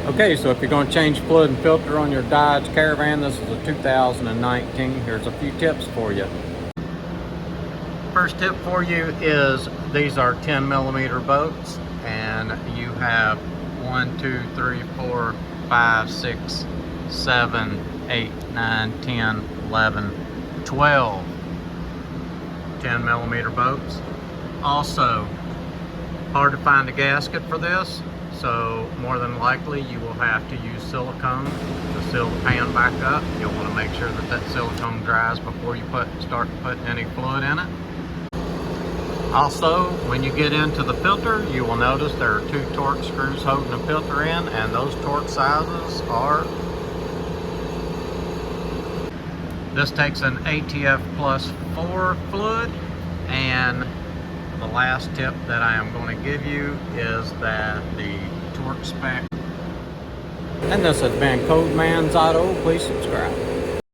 Okay, so if you're going to change fluid and filter on your Dodge Caravan, this is a 2019, here's a few tips for you. First tip for you is these are 10 millimeter boats, and you have 1, 2, 3, 4, 5, 6, 7, 8, 9, 10, 11, 12 10 millimeter boats. Also, hard to find a gasket for this, so more than likely you will have to use silicone to seal the pan back up. You'll want to make sure that that silicone dries before you start putting any fluid in it. Also, when you get into the filter, you will notice there are 2 torque screws holding the filter in, and those torque sizes are, this takes an ATF plus 4 fluid. And the last tip that I am going to give you is that the torque spec. And this has been Code Man's Auto. Please subscribe.